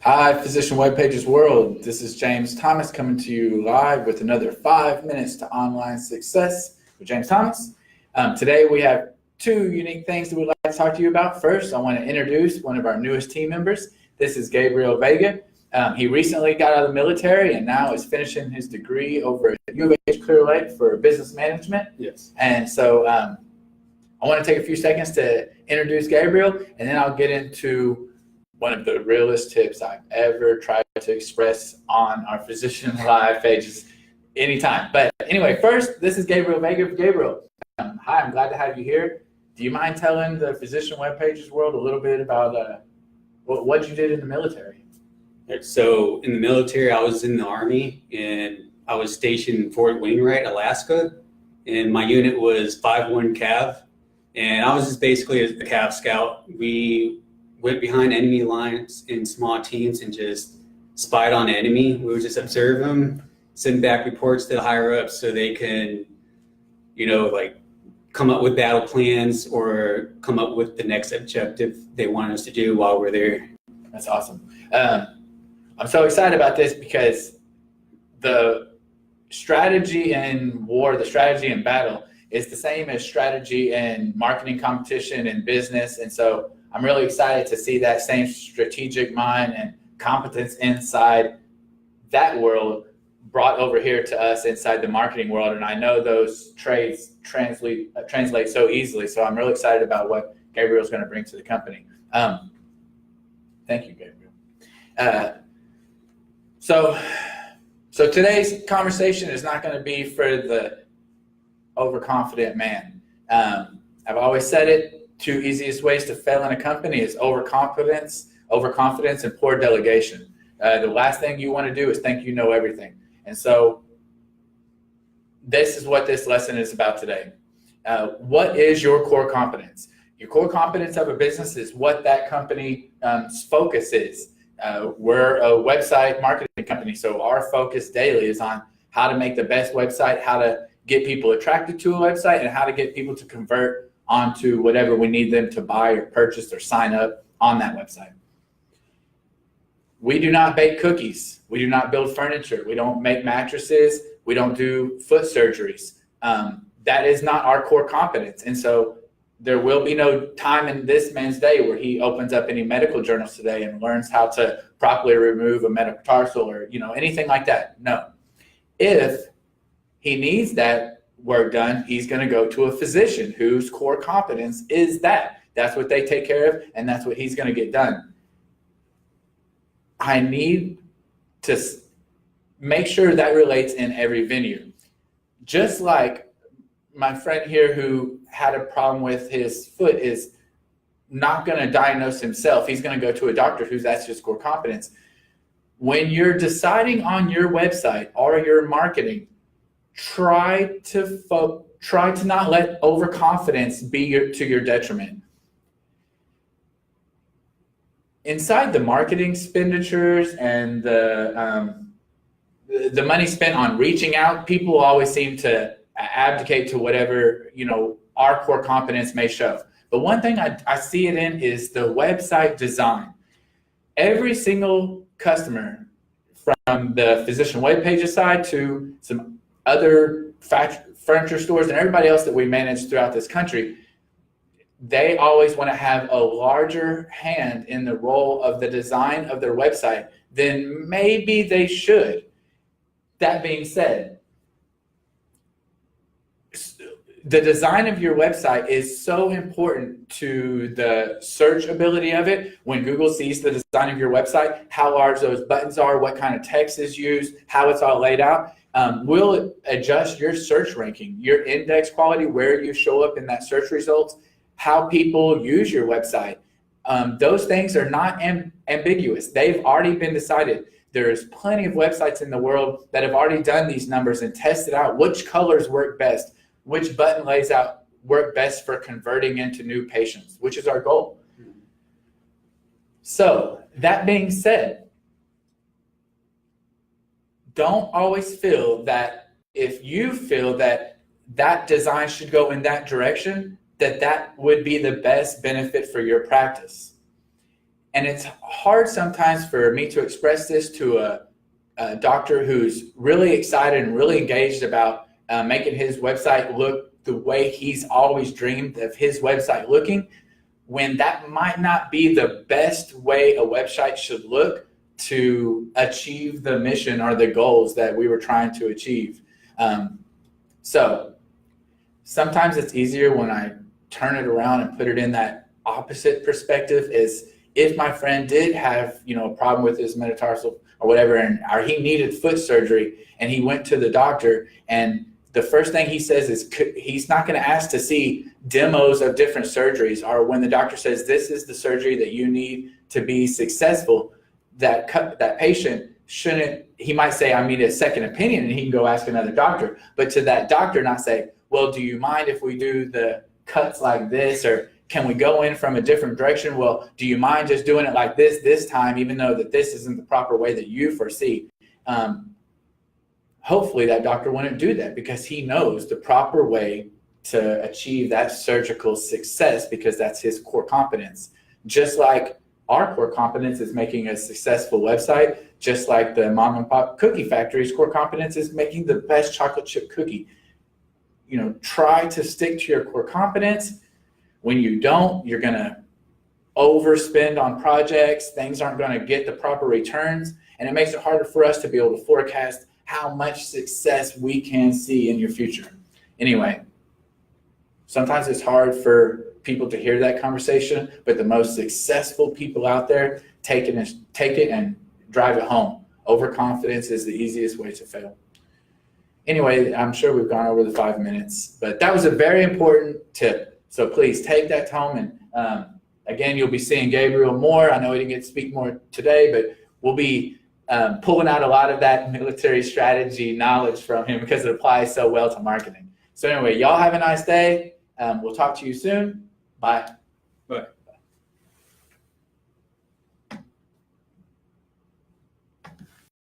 Hi, Physician Web Pages World. This is James Thomas coming to you live with another 5 minutes to online success with James Thomas. Today we have two unique things that we'd like to talk to you about. First, I want to introduce one of our newest team members. This is Gabriel Vega. He recently got out of the military and now is finishing his degree over at U of H Clear Lake for business management. Yes. And so I want to take a few seconds to introduce Gabriel, and then I'll get into one of the realest tips I've ever tried to express on our Physician Live pages anytime. But anyway, first, this is Gabriel Vega. Gabriel, hi, I'm glad to have you here. Do you mind telling the Physician Web Pages world a little bit about what you did in the military? So in the military, I was in the Army, and I was stationed in Fort Wainwright, Alaska, and my unit was 5-1 Cav, and I was just basically a Cav scout. We went behind enemy lines in small teams and just spied on the enemy. We would just observe them, send back reports to the higher ups so they can, come up with battle plans or come up with the next objective they want us to do while we're there. That's awesome. I'm so excited about this because the strategy in war, the strategy in battle is the same as strategy in marketing, competition, and business. And so I'm really excited to see that same strategic mind and competence inside that world brought over here to us inside the marketing world. And I know those trades translate so easily. So I'm really excited about what Gabriel's going to bring to the company. Thank you, Gabriel. So today's conversation is not going to be for the overconfident man. I've always said it. Two easiest ways to fail in a company is overconfidence, and poor delegation. The last thing you want to do is think you know everything. And so this is what this lesson is about today. What is your core competence? Your core competence of a business is what that company's focus is. We're a website marketing company, so our focus daily is on how to make the best website, how to get people attracted to a website, and how to get people to convert onto whatever we need them to buy or purchase or sign up on that website. We do not bake cookies. We do not build furniture. We don't make mattresses. We don't do foot surgeries. That is not our core competence. And so there will be no time in this man's day where he opens up any medical journals today and learns how to properly remove a metatarsal or anything like that. No. If he needs that work done, he's going to go to a physician whose core competence is that. That's what they take care of, and that's what he's going to get done. I need to make sure that relates in every venue. Just like my friend here who had a problem with his foot is not going to diagnose himself. He's going to go to a doctor that's his core competence. When you're deciding on your website or your marketing, try to not let overconfidence be to your detriment. Inside the marketing expenditures and the money spent on reaching out, people always seem to abdicate to whatever our core competence may shove. But one thing I see it in is the website design. Every single customer, from the Physician Web Pages side to some other furniture stores and everybody else that we manage throughout this country, they always want to have a larger hand in the role of the design of their website than maybe they should. That being said, the design of your website is so important to the search ability of it. When Google sees the design of your website, how large those buttons are, what kind of text is used, how it's all laid out, will adjust your search ranking, your index quality, where you show up in that search results, how people use your website. Those things are not ambiguous. They've already been decided. There's plenty of websites in the world that have already done these numbers and tested out which colors work best, which button lays out work best for converting into new patients, which is our goal. So that being said, don't always feel that if you feel that that design should go in that direction, that would be the best benefit for your practice. And it's hard sometimes for me to express this to a doctor who's really excited and really engaged about making his website look the way he's always dreamed of his website looking, when that might not be the best way a website should look to achieve the mission or the goals that we were trying to achieve. So sometimes it's easier when I turn it around and put it in that opposite perspective, is if my friend did have, a problem with his metatarsal or whatever, or he needed foot surgery and he went to the doctor, and the first thing he says is he's not going to ask to see demos of different surgeries, or when the doctor says this is the surgery that you need to be successful, that patient shouldn't, he might say, I need a second opinion, and he can go ask another doctor. But to that doctor, not say, well, do you mind if we do the cuts like this, or can we go in from a different direction? Well, do you mind just doing it like this time, even though that this isn't the proper way that you foresee? Hopefully that doctor wouldn't do that, because he knows the proper way to achieve that surgical success, because that's his core competence. Just like our core competence is making a successful website, just like the mom and pop cookie factory's core competence is making the best chocolate chip cookie. Try to stick to your core competence. When you don't, you're going to overspend on projects. Things aren't going to get the proper returns, and it makes it harder for us to be able to forecast how much success we can see in your future. Anyway, sometimes it's hard for people to hear that conversation, but the most successful people out there take it and drive it home. Overconfidence is the easiest way to fail. Anyway, I'm sure we've gone over the 5 minutes, but that was a very important tip. So please take that home, and again, you'll be seeing Gabriel more. I know he didn't get to speak more today, but we'll be pulling out a lot of that military strategy knowledge from him, because it applies so well to marketing. So anyway, y'all have a nice day. We'll talk to you soon. Bye.